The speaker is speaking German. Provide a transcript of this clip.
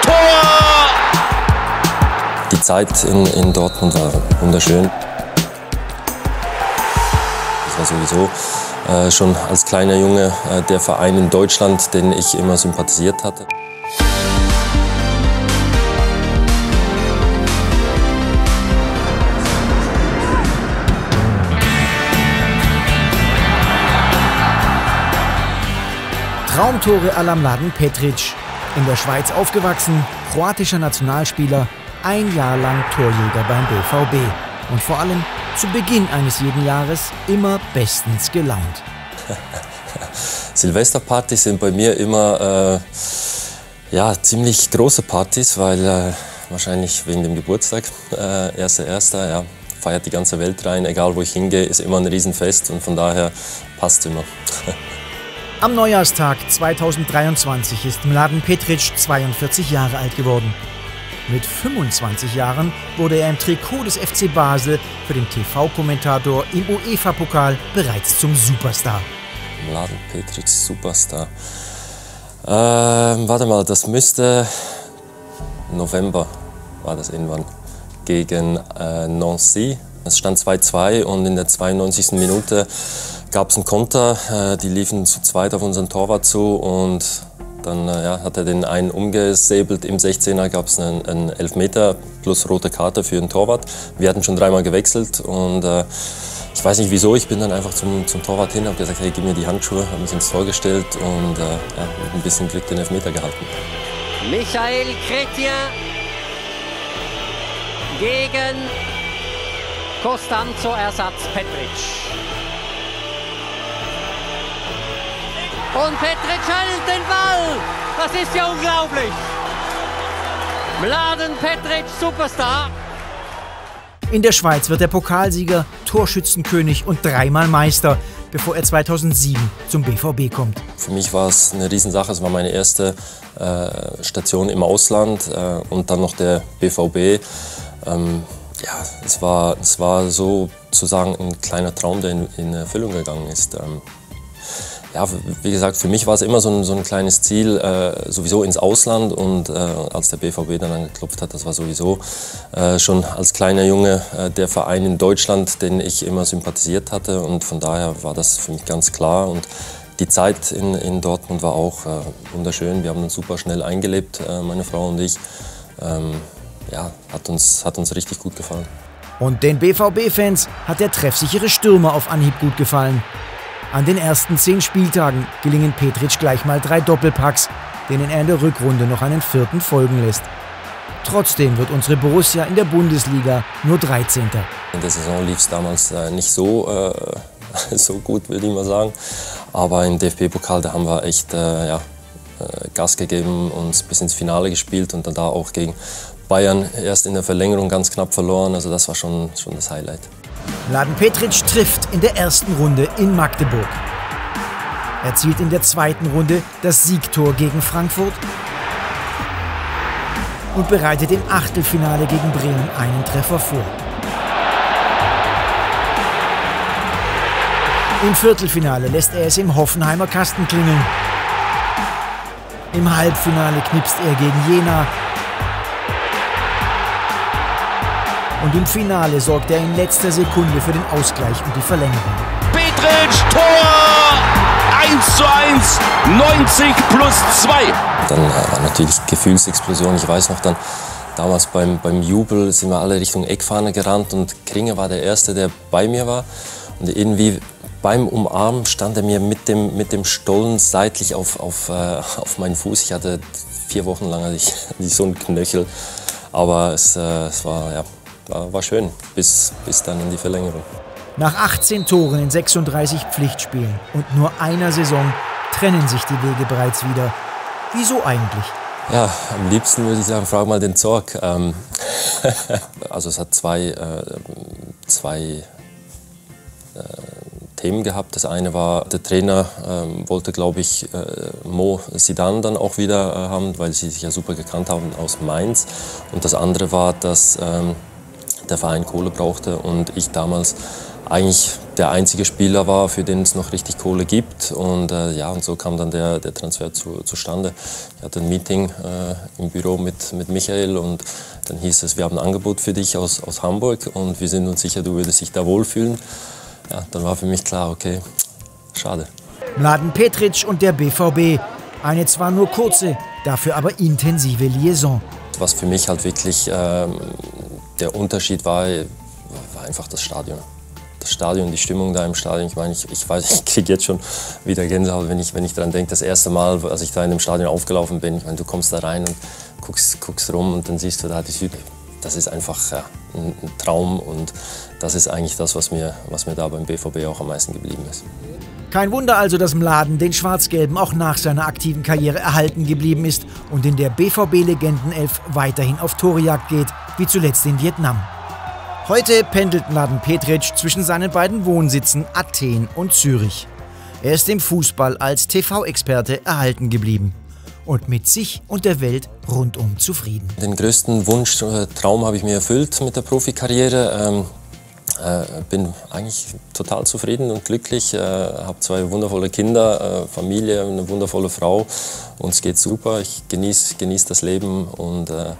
Tor! Die Zeit in Dortmund war wunderschön. Das war sowieso schon als kleiner Junge der Verein in Deutschland, den ich immer sympathisiert hatte. Traumtore à la Mladen Petric. In der Schweiz aufgewachsen, kroatischer Nationalspieler, ein Jahr lang Torjäger beim BVB. Und vor allem zu Beginn eines jeden Jahres immer bestens gelaunt. Silvesterpartys sind bei mir immer ja, ziemlich große Partys, weil wahrscheinlich wegen dem Geburtstag, 1.1., ja, feiert die ganze Welt rein. Egal wo ich hingehe, ist immer ein Riesenfest und von daher passt immer. Am Neujahrstag 2023 ist Mladen Petric 42 Jahre alt geworden. Mit 25 Jahren wurde er im Trikot des FC Basel für den TV-Kommentator im UEFA-Pokal bereits zum Superstar. Mladen Petric, Superstar. Warte mal, das müsste November war das irgendwann gegen Nancy. Es stand 2:2 und in der 92. Minute gab es einen Konter. Die liefen zu zweit auf unseren Torwart zu und dann ja, hat er den einen umgesäbelt. Im 16er gab es einen Elfmeter plus rote Karte für den Torwart. Wir hatten schon dreimal gewechselt und ich weiß nicht wieso, ich bin dann einfach zum Torwart hin, habe gesagt, hey, gib mir die Handschuhe, habe mich ins Tor gestellt und ja, mit ein bisschen Glück den Elfmeter gehalten. Michael Chrétien gegen Costanzo Ersatz Petric. Und Petric hält den Ball. Das ist ja unglaublich. Mladen Petric, Superstar. In der Schweiz wird er Pokalsieger, Torschützenkönig und dreimal Meister, bevor er 2007 zum BVB kommt. Für mich war es eine Riesensache. Es war meine erste Station im Ausland und dann noch der BVB. Ja, es war sozusagen ein kleiner Traum, der in Erfüllung gegangen ist. Ja, wie gesagt, für mich war es immer so ein kleines Ziel, sowieso ins Ausland und als der BVB dann angeklopft hat, das war sowieso schon als kleiner Junge der Verein in Deutschland, den ich immer sympathisiert hatte und von daher war das für mich ganz klar und die Zeit in Dortmund war auch wunderschön, wir haben uns super schnell eingelebt, meine Frau und ich, ja, hat uns richtig gut gefallen. Und den BVB-Fans hat der treffsichere Stürmer auf Anhieb gut gefallen. An den ersten 10 Spieltagen gelingen Petric gleich mal 3 Doppelpacks, denen er in der Rückrunde noch einen 4. folgen lässt. Trotzdem wird unsere Borussia in der Bundesliga nur 13. In der Saison lief es damals nicht so gut, würde ich mal sagen. Aber im DFB-Pokal, da haben wir echt ja, Gas gegeben, uns bis ins Finale gespielt und dann da auch gegen Bayern erst in der Verlängerung ganz knapp verloren. Also das war schon das Highlight. Mladen Petric trifft in der ersten Runde in Magdeburg. Er erzielt in der zweiten Runde das Siegtor gegen Frankfurt und bereitet im Achtelfinale gegen Bremen einen Treffer vor. Im Viertelfinale lässt er es im Hoffenheimer Kasten klingeln. Im Halbfinale knipst er gegen Jena. Und im Finale sorgt er in letzter Sekunde für den Ausgleich und die Verlängerung. Petric, Tor! 1:1, 90 + 2. Dann war natürlich Gefühlsexplosion. Ich weiß noch, dann damals beim Jubel sind wir alle Richtung Eckfahne gerannt und Kringer war der Erste, der bei mir war. Und irgendwie beim Umarmen stand er mir mit dem Stollen seitlich auf meinen Fuß. Ich hatte 4 Wochen lang so einen Knöchel. Aber es war, ja, war schön, bis dann in die Verlängerung. Nach 18 Toren in 36 Pflichtspielen und nur einer Saison trennen sich die Wege bereits wieder. Wieso eigentlich? Ja, am liebsten würde ich sagen, frag mal den Zorc. Also es hat zwei Themen gehabt. Das eine war, der Trainer wollte, glaube ich, Mo Zidane dann auch wieder haben, weil sie sich ja super gekannt haben aus Mainz. Und das andere war, dass der Verein Kohle brauchte und ich damals eigentlich der einzige Spieler war, für den es noch richtig Kohle gibt. Und ja, und so kam dann der Transfer zustande. Ich hatte ein Meeting im Büro mit Michael und dann hieß es, wir haben ein Angebot für dich aus Hamburg und wir sind uns sicher, du würdest dich da wohlfühlen. Ja, dann war für mich klar, okay, schade. Mladen Petric und der BVB. Eine zwar nur kurze, dafür aber intensive Liaison. Was für mich halt wirklich der Unterschied war einfach das Stadion. Das Stadion, die Stimmung da im Stadion. Ich meine, ich weiß, ich kriege jetzt schon wieder Gänsehaut, wenn ich daran denke. Das erste Mal, als ich da in dem Stadion aufgelaufen bin, ich meine, du kommst da rein und guckst rum und dann siehst du da die Süd. Das ist einfach ja, ein Traum und das ist eigentlich das, was mir da beim BVB auch am meisten geblieben ist. Kein Wunder also, dass Mladen den Schwarz-Gelben auch nach seiner aktiven Karriere erhalten geblieben ist und in der BVB-Legendenelf weiterhin auf Torejagd geht, wie zuletzt in Vietnam. Heute pendelt Mladen Petric zwischen seinen beiden Wohnsitzen Athen und Zürich. Er ist im Fußball als TV-Experte erhalten geblieben und mit sich und der Welt rundum zufrieden. Den größten Wunsch, Traum habe ich mir erfüllt mit der Profikarriere. Bin eigentlich total zufrieden und glücklich, habe 2 wundervolle Kinder, Familie, eine wundervolle Frau. Uns geht's super, ich genieße das Leben und ja.